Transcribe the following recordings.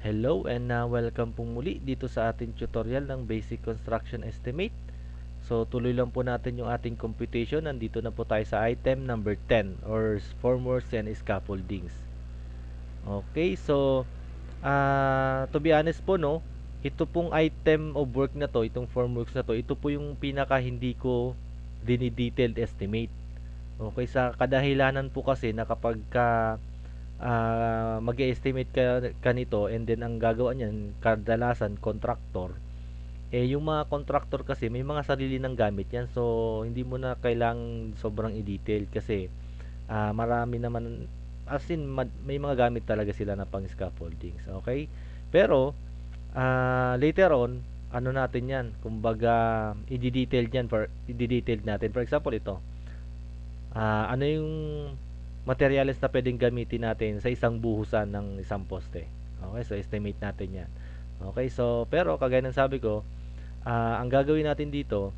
Hello and welcome po muli dito sa ating tutorial ng Basic Construction Estimate. So tuloy lang po natin yung ating computation. Nandito na po tayo sa item number 10 or formworks and scaffoldings. Okay, so to be honest po no, ito pong item of work na to, itong formworks na to, ito po yung pinaka hindi ko dini-detailed estimate. Okay, sa kadahilanan po kasi na kapag mag-estimate ka nito and then ang gagawa niyan kadalasan contractor, yung mga contractor kasi may mga sarili ng gamit yan, so hindi mo na kailangang sobrang i-detail kasi marami naman, as in may mga gamit talaga sila na pang scaffoldings. Okay, pero later on ano natin yan, kumbaga i-detail natin. For example, ito ano yung materyales na pwedeng gamitin natin sa isang buhusan ng isang poste. Okay, so estimate natin yan. Okay, so pero kagaya ng sabi ko, ang gagawin natin dito,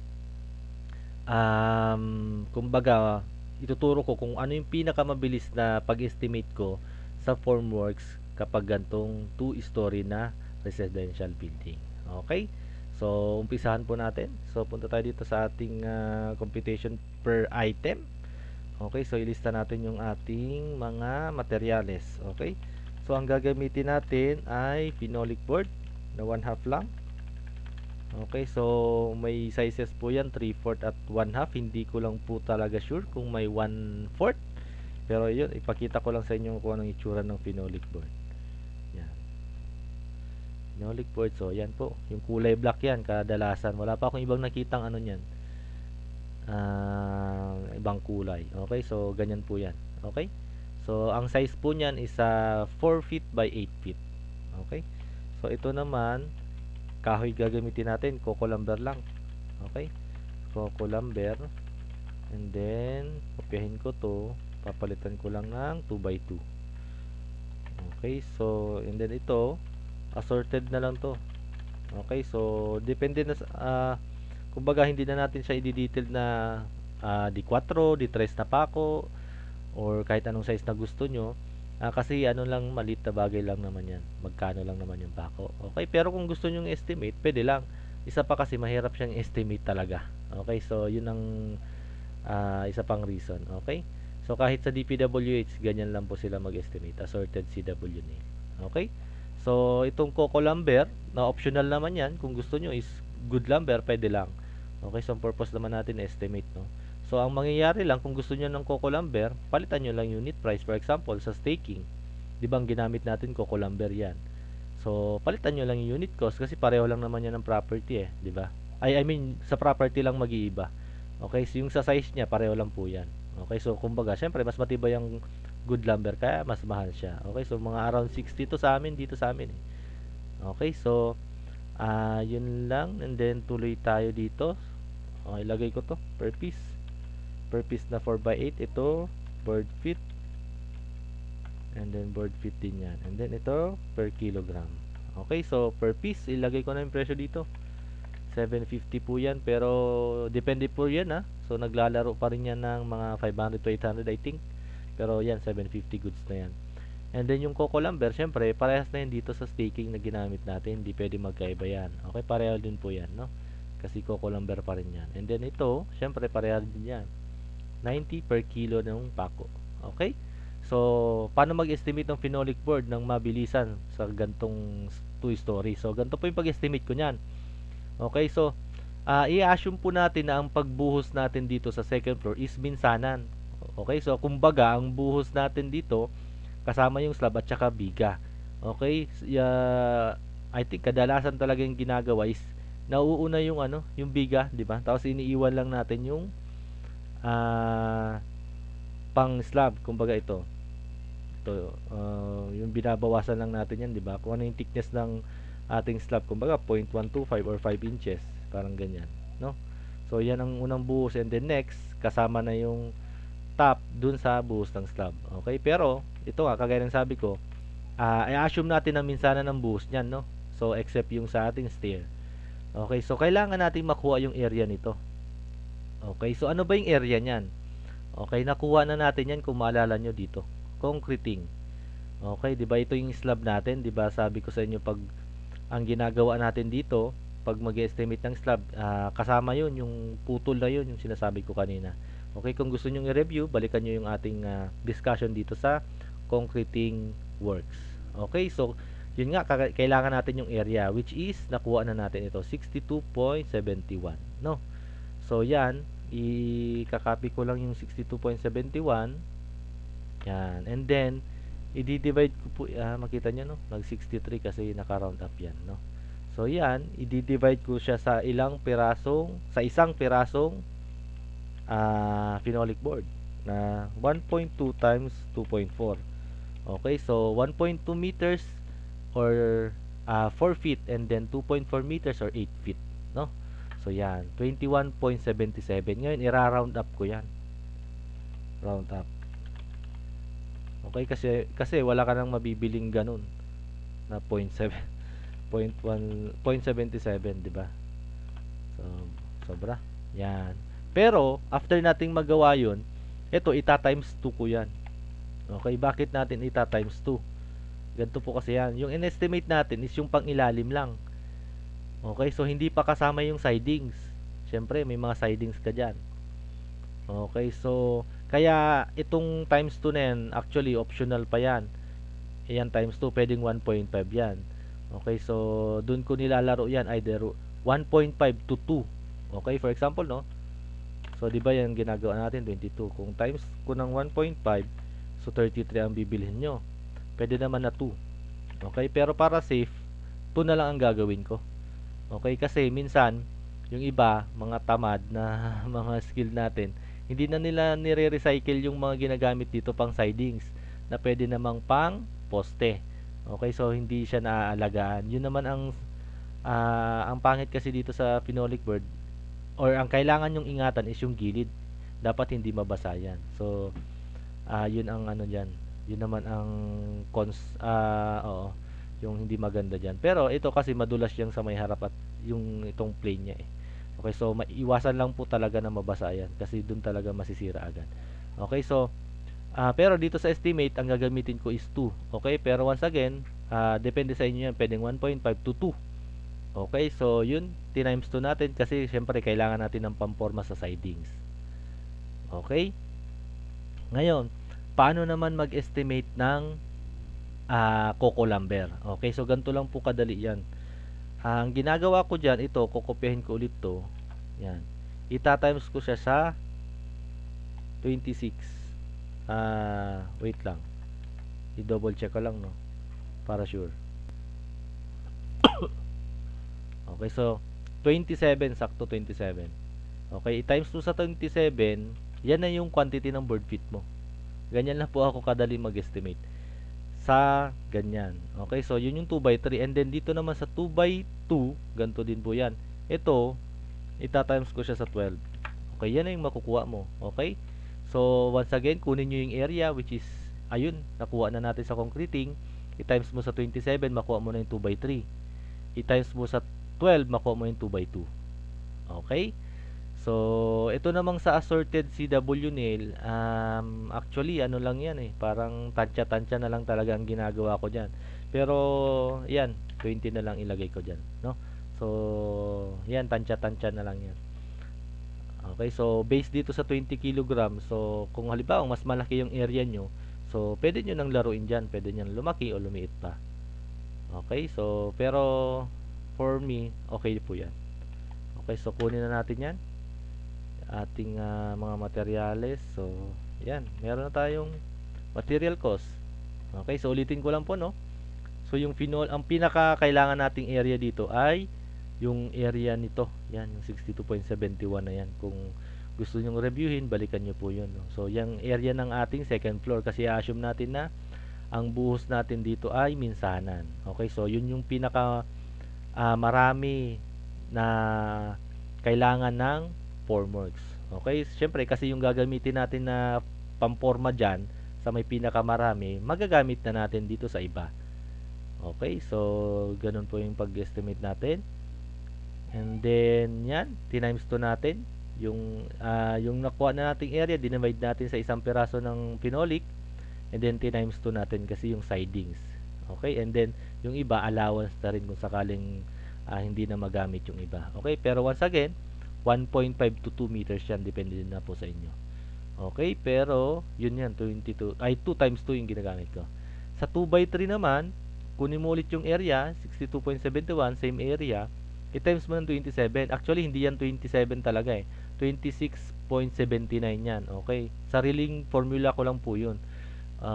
kumbaga ituturo ko kung ano yung pinakamabilis na pag-estimate ko sa formworks kapag gantong 2-story na residential building. Okay, so umpisahan po natin. So punta tayo dito sa ating computation per item. Okay, so ilista natin yung ating mga materyales. Okay, so ang gagamitin natin ay phenolic board na 1/2 lang. Okay, so may sizes po yan, 3/4 at 1/2. Hindi ko lang po talaga sure kung may 1/4, pero yun, ipakita ko lang sa inyo kung anong itsura ng phenolic board. Yan, phenolic board. So yan po, yung kulay black yan kadalasan. Wala pa akong ibang nakitang ano nyan, ibang kulay. Okay, so ganyan po yan. Okay, so ang size po niyan is 4 feet by 8 feet. Okay, so ito naman kahoy gagamitin natin, coco lumber lang. Okay, coco lumber, and then kopyahin ko to, papalitan ko lang ng 2 by 2. Okay, so and then ito assorted na lang to. Okay, so depende na kumbaga hindi na natin siya i-detail na D4, D3 na pako or kahit anong size na gusto nyo, kasi ano lang, maliit na bagay lang naman yan, magkano lang naman yung pako. Okay, pero kung gusto nyo estimate, pwede lang. Isa pa kasi mahirap siyang estimate talaga. Okay, so yun ang isa pang reason. Okay, so kahit sa DPWH ganyan lang po sila mag-estimate, assorted CW nail. Okay, so itong coco lumber na optional naman yan, kung gusto nyo is good lumber, pwede lang. Okay, so ang purpose naman natin estimate, no? So ang mangyayari lang, kung gusto niyo ng coco lumber, palitan niyo lang unit price. For example, sa staking, 'di ba ang ginamit natin coco lumber 'yan. So palitan niyo lang yung unit cost kasi pareho lang naman 'yan ng property 'di ba? I mean, sa property lang mag-iiba. Okay, so yung sa size niya pareho lang po 'yan. Okay, so kumbaga, syempre mas matibay yung good lumber kaya mas mahal siya. Okay, so mga around 60 to sa amin dito sa amin. Okay, so yun lang, and then tuloy tayo dito. Okay, ilagay ko to per piece na 4x8. Ito board feet, and then board feet din yan, and then ito per kilogram. Okay, so per piece ilagay ko na yung presyo dito, 750 po yan, pero depende po yan so naglalaro pa rin yan ng mga 500 to 800 I think, pero yan 750 goods na yan. And then yung coco lumber, syempre parehas na yan dito sa staking na ginamit natin, hindi pwede magkaiba yan. Okay, pareho din po yan, no? Kasi coco lumber pa rin yan. And then ito, syempre pareho din yan, 90 per kilo ng pako. Okay, so paano mag-estimate ng phenolic board ng mabilisan sa gantong 2 story? So ganito po yung pag-estimate ko niyan. Okay, so i-assume po natin na ang pagbuhos natin dito sa second floor is minsanan. Okay, so kumbaga ang buhos natin dito kasama yung slab at saka biga. Okay, I think kadalasan talaga yung ginagawa is nauuna yung yung biga, 'di ba? Tapos iniiwan lang natin yung pang slab, kumbaga ito. Yung binabawasan lang natin yan, 'di ba? Kung ano yung thickness ng ating slab, kumbaga 0.125 or 5 inches, parang ganyan, no? So yan ang unang buhos, and then next kasama na yung top dun sa buhos ng slab. Okay, pero ito nga kagaya ng sabi ko, i-assume natin na minsanan ng buhos niyan, no? So except yung sa ating stair. Okay, so kailangan natin makuha yung area nito. Okay, so ano ba yung area niyan? Okay, nakuha na natin yan kung maalala nyo dito, concreting. Okay, 'di ba ito yung slab natin, 'di ba sabi ko sa inyo pag ang ginagawa natin dito, pag mag-estimate ng slab, kasama yun, yung putol na yun, yung sinasabi ko kanina. Okay, kung gusto nyo i-review, balikan nyo yung ating discussion dito sa concreting works. Okay, so yun nga, kailangan natin yung area, which is, nakuha na natin ito, 62.71. No? So yan, i-copy ko lang yung 62.71. Yan, and then, i-divide ko po, makita nyo, no? Nag-63 kasi naka-round up yan, no? So, yan, i-divide ko siya sa isang pirasong phenolic board na 1.2 times 2.4. Okay, so 1.2 meters or 4 feet, and then 2.4 meters or 8 feet, no? So, yan, 21.77. Ngayon, i-round up ko yan. Round up. Okay, kasi wala ka nang mabibiling ganun na 0.7, 0.1, 0.77, 'di ba? So, sobra. Yan. Pero after nating magawa 'yon, ito ita-times 2 ko 'yan. Okay, bakit natin ita-times 2? Ganito po kasi 'yan. Yung in-estimate natin is yung pang-ilalim lang. Okay, so hindi pa kasama yung sidings. Siyempre, may mga sidings ka diyan. Okay, so kaya itong times 2 na yan, actually optional pa yan. Ayan, times 2, pwedeng 1.5 yan. Okay, so dun ko nilalaro yan, either 1.5 to 2. Okay, for example, no? So, di ba yan ginagawa natin, 22. Kung times ko ng 1.5, so 33 ang bibilhin nyo. Pwede naman na 2. Okay, pero para safe, 2 na lang ang gagawin ko. Okay, kasi minsan, yung iba, mga tamad na mga skill natin, hindi na nila nire-recycle yung mga ginagamit dito pang sidings na pwede namang pang poste. Okay, so hindi siya naaalagaan. Yun naman ang pangit kasi dito sa phenolic board, or ang kailangan yung ingatan is yung gilid. Dapat hindi mabasa yan. So, yun ang ano diyan. Yun naman ang oo, yung hindi maganda diyan. Pero ito kasi madulas yang sa may harap at yung itong plane niya eh. Okay, so maiwasan lang po talaga na mabasa yan kasi doon talaga masisira agad. Okay, so pero dito sa estimate, ang gagamitin ko is 2. Okay, pero once again, depende sa inyo yan. Pwedeng 1.5 to 2. Okay, so yun, times 2 natin kasi syempre kailangan natin ng pamporma sa sidings. Okay, ngayon, paano naman mag-estimate ng coco lumber? Okay, so ganito lang po kadali yan. Ang ginagawa ko dyan, ito, kokopyahin ko ulit to. Yan. Ita-times ko siya sa 26. Wait lang. I-double check ko lang, no? Para sure. Okay, so 27, sakto 27. Okay, i-times 2 sa 27, yan na yung quantity ng board feet mo. Ganyan lang po ako kadali mag-estimate. Sa ganyan. Okay, so yun yung 2 by 3. And then dito naman sa 2 by 2, ganito din po yan. Ito, ita-times ko siya sa 12. Okay, yan na yung makukuha mo. Okay? So, once again, kunin nyo yung area, which is, ayun, nakuha na natin sa concreting. I-times mo sa 27, makuha mo na yung 2 by 3. I-times mo sa 12, makuha mo yung 2 by 2. Okay? So, ito namang sa assorted CW nail, actually, ano lang yan eh, parang tansya-tansya na lang talaga ang ginagawa ko dyan. Pero, yan, 20 na lang ilagay ko dyan, no? So, yan, tansya-tansya na lang yan. Okay, so, based dito sa 20 kg, so, kung halimbawa, mas malaki yung area nyo, so, pwede nyo nang laruin dyan, pwede nyo lumaki o lumiit pa. Okay, so, pero, for me, okay po yan. Okay, so, kunin na natin yan. Ating mga materyales. So, yan. Meron na tayong material cost. Okay, so ulitin ko lang po, no? So, yung ang pinaka kailangan nating area dito ay yung area nito. Yan, yung 62.71 na yan. Kung gusto nyong reviewin, balikan nyo po yun, no? So, yung area ng ating second floor, kasi assume natin na ang buhos natin dito ay minsanan. Okay, so yun yung pinaka marami na kailangan ng formworks. Okay, syempre kasi yung gagamitin natin na pamporma dyan sa may pinakamarami, magagamit na natin dito sa iba. Okay, so ganun po yung pag-estimate natin. And then yan, times 2 natin yung nakuha na nating area, dinivide natin sa isang piraso ng phenolic. And then times 2 natin kasi yung sidings. Okay? And then yung iba allowance na rin kung sakaling hindi na magamit yung iba. Okay? Pero once again, 1.5 to 2 meters yan, depende din na po sa inyo. Okay? Pero yun yan, 22 ay 2 times 2 yung ginagamit ko. Sa 2 by 3 naman, kunin mo ulit yung area, 62.71, same area, i-times mo ng 27. Actually, hindi yan 27 talaga eh. 26.79 yan. Okay? Sariling formula ko lang po yun.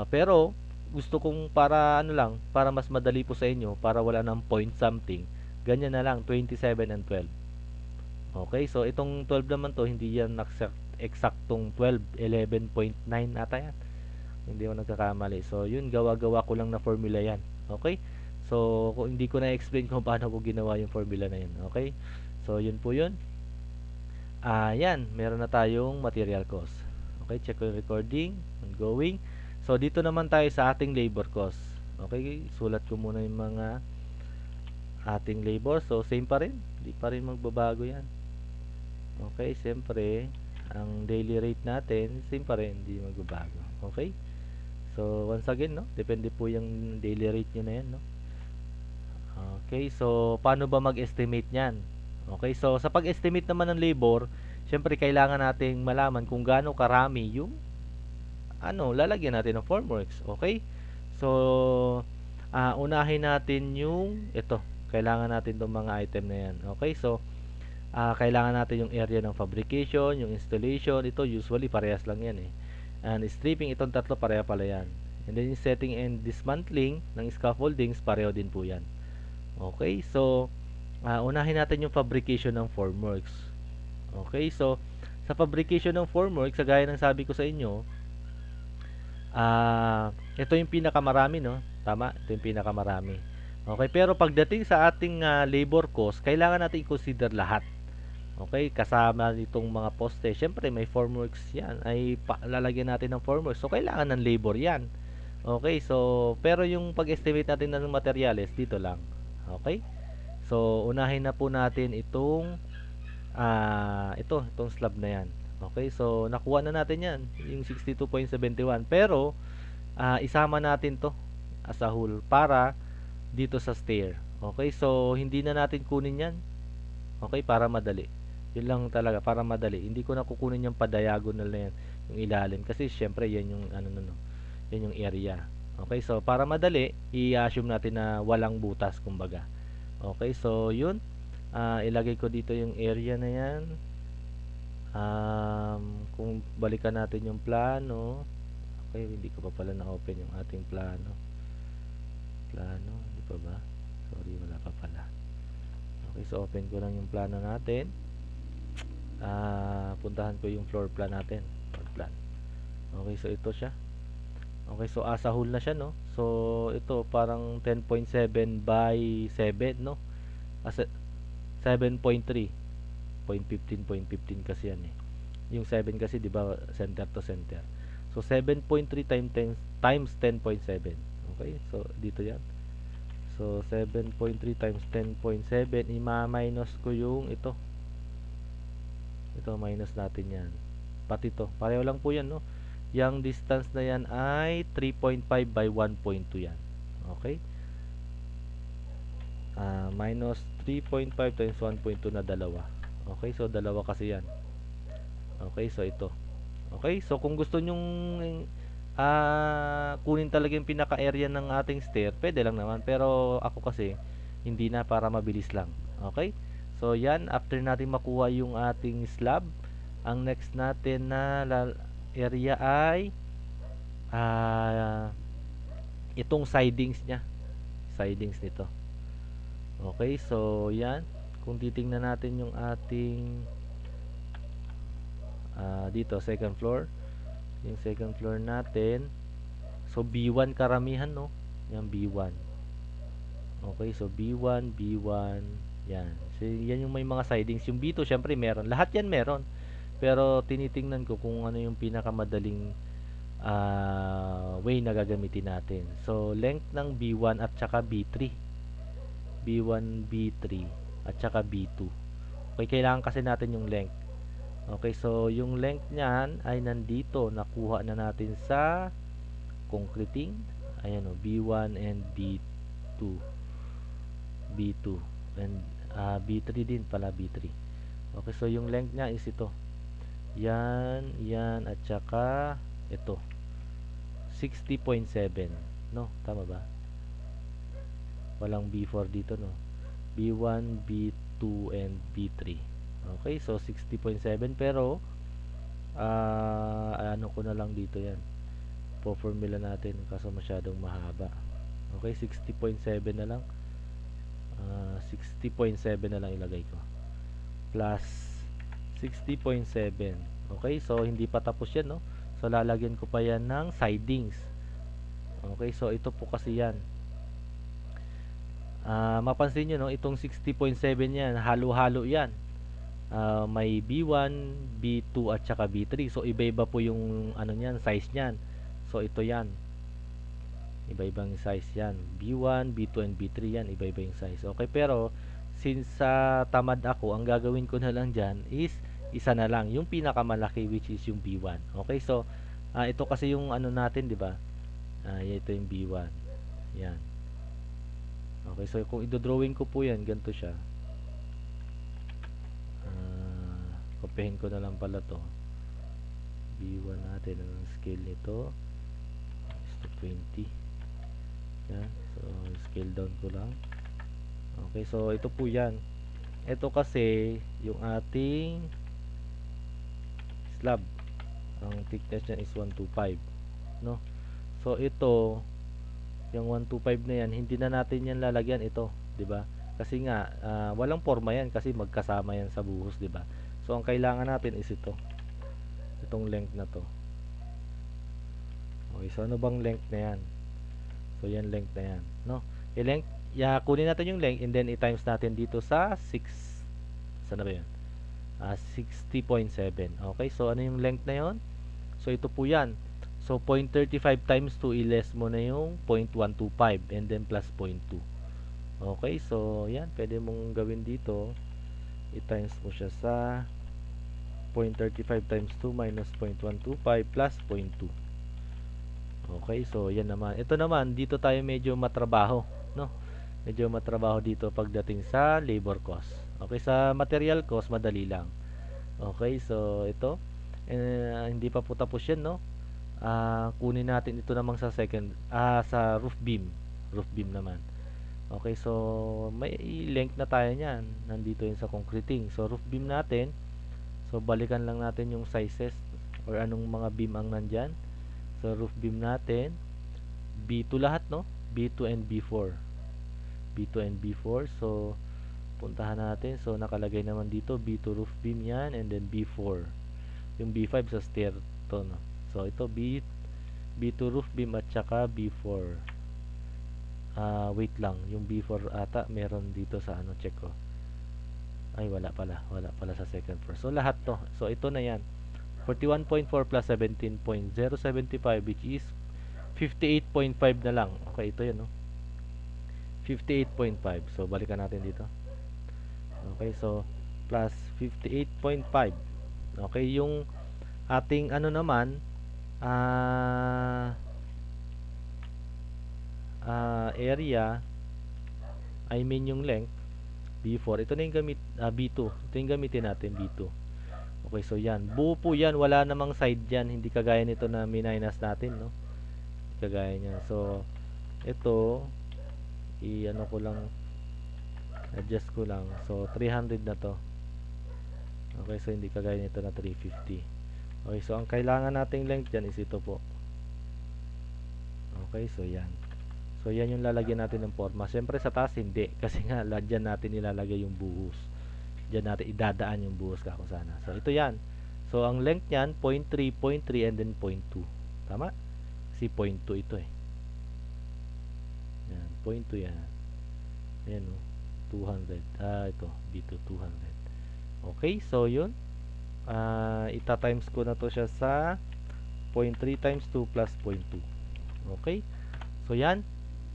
Pero gusto kong para ano lang, para mas madali po sa inyo, para wala ng point something, ganyan na lang, 27 and 12. Okay, so itong 12 naman to, hindi yan eksaktong 12, 11.9 ata yan. Hindi ako nagkakamali. So yun, gawa-gawa ko lang na formula yan. Okay? So kung hindi ko na-explain kung paano ko ginawa yung formula na yun. Okay? So yun po yun. Yan, meron na tayong material cost. Okay, check ko yung recording, ongoing. So dito naman tayo sa ating labor cost. Okay, sulat ko muna yung mga ating labor. So same pa rin, di pa rin magbabago yan. Okay, siyempre ang daily rate natin same pa rin, hindi magbabago. Okay, so once again, no, depende po yung daily rate nyo na yan, no. Okay, so paano ba mag-estimate nyan? Okay, so sa pag-estimate naman ng labor, siyempre kailangan nating malaman kung gaano karami yung lalagyan natin ng formworks. Okay? So, unahin natin yung ito. Kailangan natin itong mga item na yan. Okay? So, kailangan natin yung area ng fabrication, yung installation. Ito, usually, parehas lang yan eh. And stripping, itong tatlo, pareha pala yan. And then, yung setting and dismantling ng scaffoldings, pareho din po yan. Okay? So, unahin natin yung fabrication ng formworks. Okay? So, sa fabrication ng formworks, gaya ng sabi ko sa inyo, ito yung pinakamarami, no? Tama, ito yung pinakamarami. Okay, pero pagdating sa ating labor cost, kailangan natin i-consider lahat. Okay, kasama nitong mga poste. Syempre, may formworks yan. Ay lalagyan natin ng formworks. So, kailangan ng labor yan. Okay, so, pero yung pag-estimate natin ng materyales, dito lang. Okay? So, unahin na po natin itong itong slab na yan. Okay, so nakuha na natin yan, yung 62.71. Pero isama natin to as a whole para dito sa stair. Okay, so hindi na natin kunin yan. Okay, para madali. Yun lang talaga, para madali. Hindi ko na kukunin yung pa-diagonal na yan, yung ilalim. Kasi syempre yan yung yan yung area. Okay, so para madali, i-assume natin na walang butas, kumbaga. Okay, so yun. Ilagay ko dito yung area na yan. Kung balikan natin yung plano, okay, hindi ko pa pala na-open yung ating plano. Hindi pa ba? Sorry, wala pa pala. Okay, so open ko lang yung plano natin. Puntahan ko yung floor plan natin. Floor plan. Okay, so ito siya. Okay, so as a whole na siya, no? So ito parang 10.7 by 7, no? As 7.3. 0.15 kasi yan eh. Yung 7 kasi 'di ba center to center. So 7.3 times 10.7. Okay? So dito 'yan. So 7.3 times 10.7, i-minus ko yung ito. Ito minus natin 'yan. Pati ito, pareho lang po 'yan, no. Yung distance na 'yan ay 3.5 by 1.2 'yan. Okay? Minus 3.5 times 1.2 na dalawa. Okay, so dalawa kasi yan. Okay, so ito. Okay, so kung gusto nyong kunin talaga yung pinaka-area ng ating stair, pwede lang naman. Pero ako kasi, hindi na, para mabilis lang. Okay, so yan, after natin makuha yung ating slab, ang next natin na area ay itong sidings nya. Sidings nito. Okay, so yan. Kung titingnan natin yung ating dito, second floor, yung second floor natin, so B1 karamihan, no? Yan, B1. Okay, so B1, B1, yan. So yan yung may mga sidings. Yung B2 syempre meron, lahat yan meron, pero tinitingnan ko kung ano yung pinakamadaling way na gagamitin natin. So length ng B1 at saka B3, B1, B3 at saka B2. Okay, kailangan kasi natin yung length. Okay, so yung length niyan ay nandito, nakuha na natin sa concreting. Ayan o, B1 and B2. B2 and B3 din pala, B3. Okay, so yung length niya is ito. Yan, yan, at saka ito. 60.7. No, tama ba? Walang B4 dito, no? B1, B2, and B3. Okay, so 60.7, pero ano ko na lang dito yan. Po-formula natin kaso masyadong mahaba. Okay, 60.7 na lang. 60.7 na lang ilagay ko. Plus 60.7. Okay, so hindi pa tapos yan, no? So lalagyan ko pa yan ng sidings. Okay, so ito po kasi yan. Mapansin nyo, no, itong 60.7 yan, halo-halo yan. May B1, B2 at saka B3. So iba-iba po yung ano niyan, size niyan. So ito yan. Iba-ibang size yan. B1, B2 and B3 yan, iba-iba yung size. Okay, pero since tamad ako, ang gagawin ko na lang diyan is isa na lang, yung pinakamalaki, which is yung B1. Okay, so ito kasi yung ano natin, 'di ba? Ito yung B1. Yan. Okay, so kung i-drawing ko po yan, ganito siya. Kopyahin ko na lang pala to. B1 natin, ang scale nito is to 20. Yan. So, scale down ko lang. Okay, so ito po yan. Ito kasi yung ating slab. Ang thickness niya is 125, no? So ito, yung 125 na yan, hindi na natin yan lalagyan ito, 'di ba? Kasi nga walang forma yan kasi magkasama yan sa buhos, 'di ba? So ang kailangan natin is ito. Itong length na to. Okay, so ano bang length na yan? So yan length na yan, no? I-length, kunin natin yung length and then i-times natin dito sa 6. Saan na ba yun? 60.7. Okay, so ano yung length na yon? So ito po yan. So 0.35 times 2, i-less mo na yung 0.125 and then plus 0.2. Okay, so yan, pwede mong gawin dito. I-times mo siya sa 0.35 times 2 minus 0.125 plus 0.2. Okay, so yan naman. Ito naman, dito tayo medyo matrabaho, no? Medyo matrabaho dito pagdating sa labor cost. Okay, sa material cost, madali lang. Okay, so ito, hindi pa po tapos yan, no? Kunin natin ito namang sa sa roof beam naman. Okay, so may length na tayo niyan, nandito yun sa concreting. So roof beam natin, so balikan lang natin yung sizes or anong mga beam ang nandyan. So roof beam natin, B2 lahat, no? B2 and B4, B2 and B4. So puntahan natin, so nakalagay naman dito B2 roof beam yan, and then B4 yung B5 sa stair to, no? So ito B2 roof beam at saka B4. Wait lang, yung B4 ata meron dito sa ano, check ko. Ay wala pala sa second floor. So lahat to, so ito na yan, 41.4 plus 17.075, which is 58.5 na lang. Okay, ito yun, no? 58.5. So balikan natin dito. Okay, so plus 58.5. Okay, yung ating ano naman, area, I mean yung length, B4. Ito na yung B2. Ito yung gamitin natin, B2. Okay, so yan. Buo po yan. Wala namang side yan. Hindi kagaya nito na minus natin, no? Kagaya niya. So, ito, i-ano ko lang, adjust ko lang. So, 300 na to. Okay, so hindi kagaya nito na 350. Okay, so ang kailangan nating length dyan is ito po. Okay, so yan. So yan yung lalagyan natin ng forma. Siyempre sa taas hindi, kasi nga dyan natin ilalagay yung buhos. Dyan natin idadaan yung buhos kako sana. So ito yan. So ang length nyan 0.3, 0.3 and then 0.2. Tama? Kasi 0.2 ito eh. Yan, 0.2 yan. Ayan o, 200. Ito, B2 200. Okay, so yun. Ita-times ko na to siya sa 0.3 times 2 plus 0.2. Okay? So yan.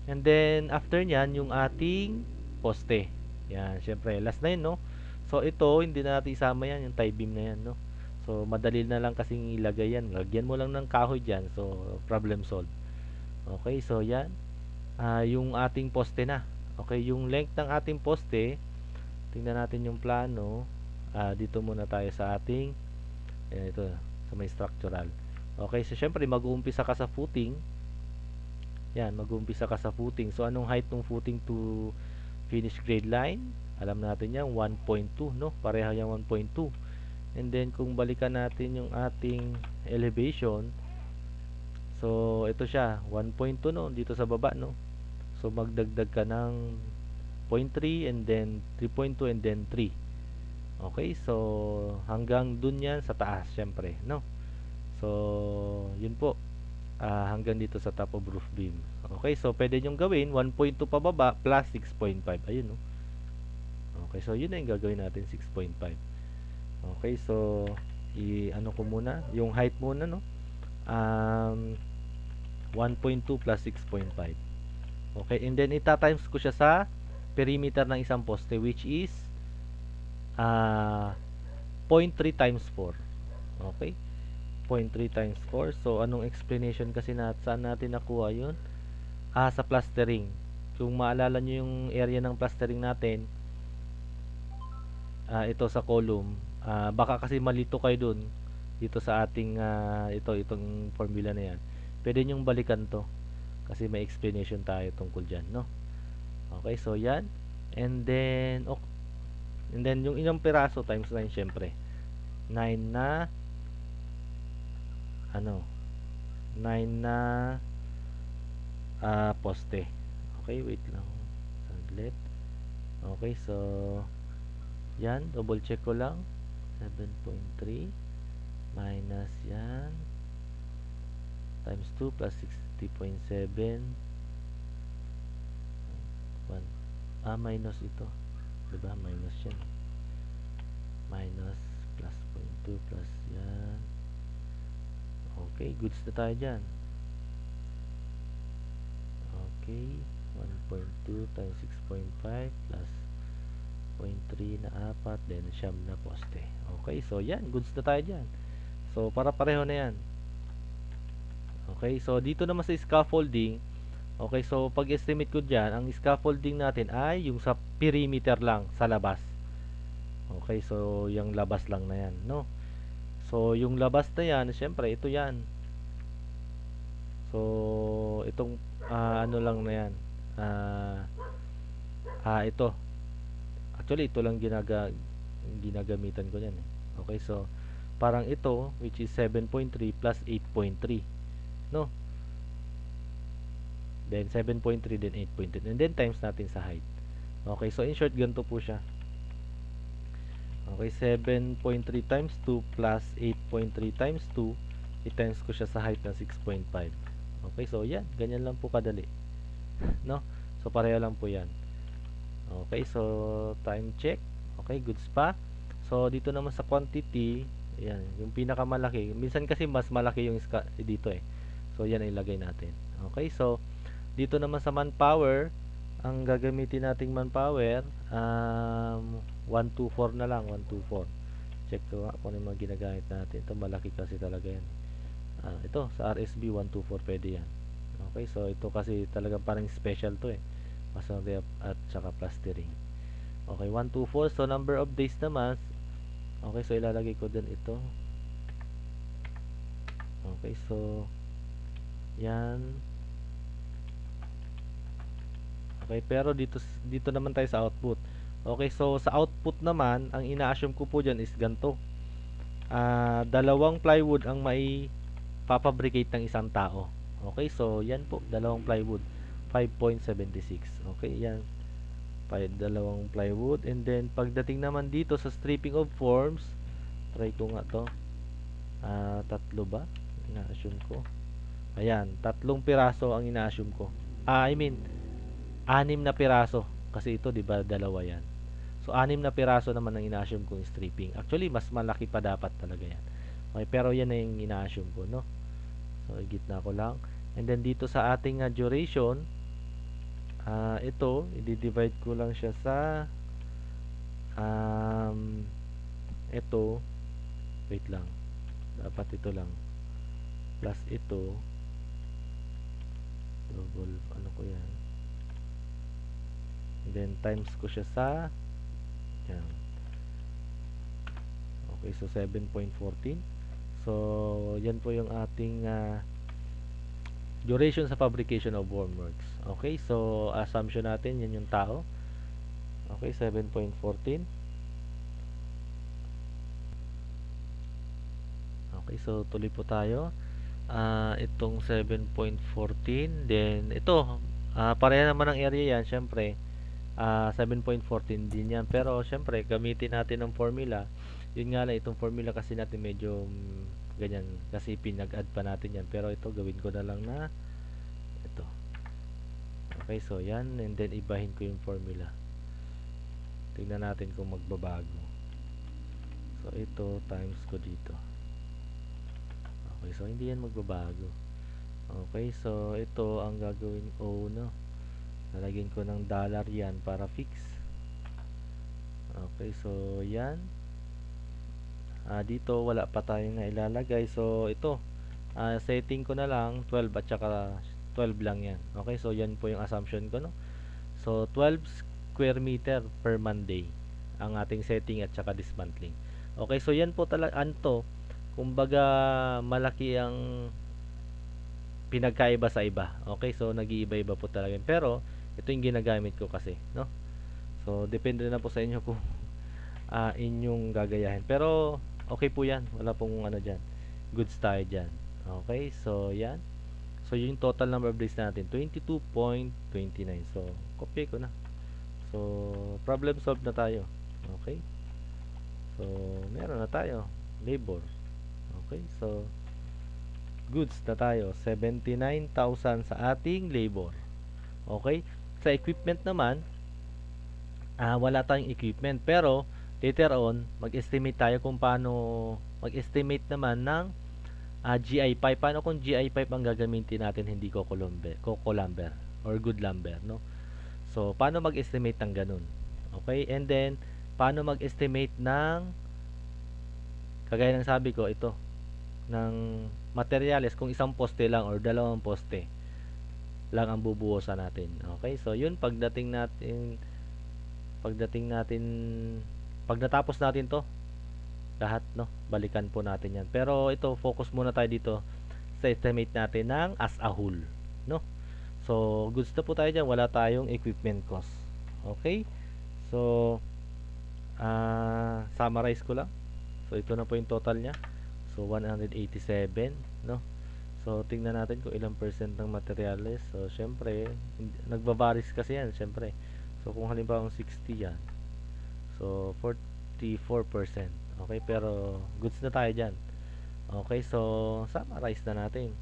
And then after nyan, yung ating poste. Yan, syempre last na yun, no? So ito, hindi na natin isama yan, yung tie beam na yan, no? So madali na lang kasing ilagay yan. Lagyan mo lang ng kahoy dyan. So problem solved. Okay, so yan. Yung ating poste na. Okay, yung length ng ating poste, tingnan natin yung plano. Dito muna tayo sa ating, ayan, ito, sa may structural. Okay, so syempre mag-uumpisa ka sa footing. Yan, mag-uumpisa ka sa footing. So anong height ng footing to finish grade line? Alam natin yan, 1.2, no? Pareha yung 1.2. And then kung balikan natin yung ating elevation, so ito siya, 1.2, no? Dito sa baba, no? So magdagdag ka ng 0.3 and then 3.2 and then 3. Okay, so hanggang dun yan sa taas, syempre, no? So yun po, hanggang dito sa top of roof beam. Okay, so pwede nyong gawin 1.2 pababa plus 6.5. Ayun, no? Okay, so yun na yung gagawin natin, 6.5. Okay, so ano ko muna, yung height muna, no? 1.2 plus 6.5. Okay, and then ita-times ko siya sa perimeter ng isang poste, which is 0.3 times 4. Okay, 0.3 times 4. So anong explanation kasi saan natin nakuha yun? Sa plastering. Kung maalala nyo yung area ng plastering natin, ito sa column, baka kasi malito kayo dun dito sa ating itong formula na yan. Pwede nyong balikan to kasi may explanation tayo tungkol dyan, no? Okay, so yan. And then yung ilang piraso times 9, syempre 9 na 9 na poste. Okay, wait lang saglit. Okay, so yan, double check ko lang. 7.3 minus yan times 2 plus 60.7 1. Minus ito, diba? Minus yan, minus plus 0.2 plus yan. Okay, goods na tayo dyan. Okay, 1.2 times 6.5 plus 0.3 na 4, then siyam na poste. Okay, so yan, goods na tayo dyan. So para pareho na yan. Okay, so dito naman sa scaffolding, okay, so pag estimate ko dyan, ang scaffolding natin ay yung sa perimeter lang, sa labas. Okay, so yung labas lang na yan, no? So yung labas na yan, syempre ito yan. So itong ano lang na yan, ito actually ito lang ginagamitan ko yan, eh. Okay, so parang ito, which is 7.3 plus 8.3, no? Then 7.3 then 8.3 and then times natin sa height. Okay, so in short, ganito po siya. Okay, 7.3 times 2 plus 8.3 times 2, i-times ko siya sa height na 6.5. Okay, so yan, ganyan lang po kadali, no? So pareho lang po yan. Okay, so time check. Okay, goods pa. So dito naman sa quantity, yan, yung pinakamalaki. Minsan kasi mas malaki yung dito, eh. So yan ay ilagay natin. Okay, so dito naman sa manpower, ang gagamitin nating manpower, 124 na lang, 124. Check ko nga kung ano yung mga ginagamit natin. Ito malaki kasi talaga yan. Ito sa RSB 124 pwede yan. Okay, so ito kasi talagang parang special to, eh. Masonry at saka plastering. Okay, 124. So number of days naman, okay, so ilalagay ko din ito. Okay, so yan. Okay, pero dito naman tayo sa output. Okay, so sa output naman, ang ina-assume ko po dyan is ganito. Dalawang plywood ang may papabricate ng isang tao. Okay, so yan po, dalawang plywood, 5.76. Okay, yan, dalawang plywood. And then pagdating naman dito sa stripping of forms, try ko nga to, tatlo ba ina-assume ko? Ayan, 3 piraso ang ina-assume ko. I mean 6 na piraso kasi ito, 'di ba, dalawa yan. So 6 na piraso naman ang ina-assume kong stripping. Actually mas malaki pa dapat talaga yan. Okay, pero yan na yung ina-assume ko, no? So gitna ko lang. And then dito sa ating duration, ito i-divide ko lang siya sa ito, wait lang, dapat ito lang plus ito, double ano ko yan, and then times ko siya sa yan. Okay, so 7.14. So yan po yung ating duration sa fabrication of wormworks. Okay, so assumption natin yan yung tao. Okay, 7.14. Okay, so tuloy po tayo. Itong 7.14, then ito, pareha naman ang area yan, syempre. 7.14 din yan. Pero syempre, gamitin natin ang formula. Yun nga lang, itong formula kasi natin medyo ganyan. Kasi pinag-add pa natin yan. Pero ito, gawin ko na lang na ito. Okay, so yan. And then, ibahin ko yung formula. Tingnan natin kung magbabago. So, ito, times ko dito. Okay, so hindi yan magbabago. Okay, so ito ang gagawin. Oh, no. Lalagyan ko ng dollar yan para fix. Okay, so yan. Dito wala pa tayong nailalagay. So ito, setting ko na lang 12 at saka 12 lang yan. Okay, so yan po yung assumption ko, no. So 12 square meter per Monday ang ating setting at saka dismantling. Okay, so yan po talaga anto. Kumbaga malaki ang pinagkaiba sa iba. Okay, so nag-iiba-iba po talaga. Pero ito yung ginagamit ko kasi, no. So depende na po sa inyo kung inyong gagayahin. Pero okay po yan. Wala pong ano dyan. Goods tayo dyan. Okay, so yan. So yung total number of days natin, 22.29. So copy ko na. So problem solved na tayo. Okay. So meron na tayo. Labor. Okay, so goods na tayo. 79,000 sa ating labor. Okay. Sa equipment naman, wala tayong equipment. Pero later on, mag-estimate tayo kung paano mag-estimate naman ng GI pipe. Paano kung GI pipe ang gagamitin natin, hindi Coco lumber or good lumber, no? So, paano mag-estimate ng ganun? Okay? And then, paano mag-estimate ng kagaya ng sabi ko, ito, ng materyales kung isang poste lang or dalawang poste lang ang bubuhusan natin. Okay? So, yun, pagdating natin pag natapos natin to lahat, no, balikan po natin yan. Pero ito, focus muna tayo dito sa estimate natin ng as a whole, no. So goods na po tayo dyan, wala tayong equipment cost. Okay, so summarize ko lang. So ito na po yung total nya. So 187, no. So tingnan natin kung ilang percent ng materials. So syempre nagbabaris kasi yan, syempre. So kung halimbawa 60 yan, so 44%. Okay, pero goods na tayo dyan. Okay, so summarize na natin.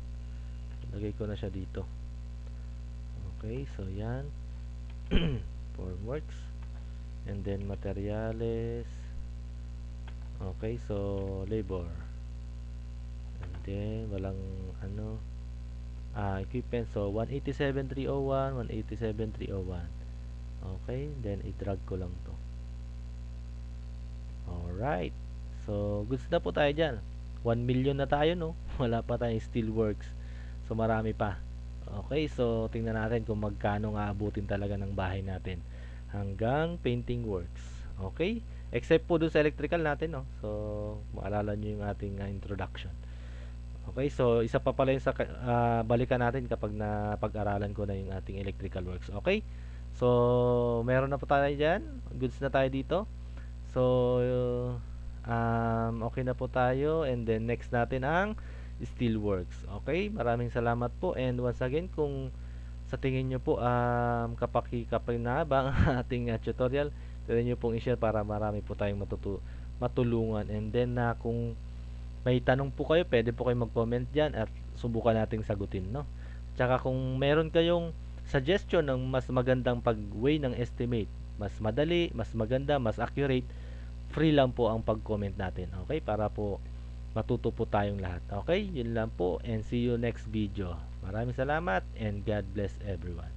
Lagay ko na siya dito. Okay, so yan. Formworks. And then materials. Okay, so labor. And then walang ano, equipment. So 187,301, 187,301. Okay, then i-drag ko lang to. Alright. So, goods na po tayo dyan. 1 million na tayo, no? Wala pa tayong steelworks. So, marami pa. Okay, so tingnan natin kung magkano nga abutin talaga ng bahay natin hanggang painting works. Okay? Except po dun sa electrical natin, no? So, maalala nyo yung ating introduction. Okay, so isa pa pala yung sa balikan natin kapag napag-aralan ko na yung ating electrical works. Okay? So, meron na po tayo dyan. Goods na tayo dito. So, okay na po tayo. And then, next natin ang Steelworks. Okay? Maraming salamat po. And once again, kung sa tingin nyo po, kapaki-kapinabang ang ating tutorial, pwede nyo pong i-share para marami po tayong matulungan. And then, kung may tanong po kayo, pwede po kayo mag-comment dyan at subukan nating sagutin, no? Tsaka kung meron kayong suggestion ng mas magandang pag-weigh ng estimate, mas madali, mas maganda, mas accurate, free lang po ang pag-comment natin. Okay? Para po matuto po tayong lahat. Okay? Yun lang po and see you next video. Maraming salamat and God bless everyone.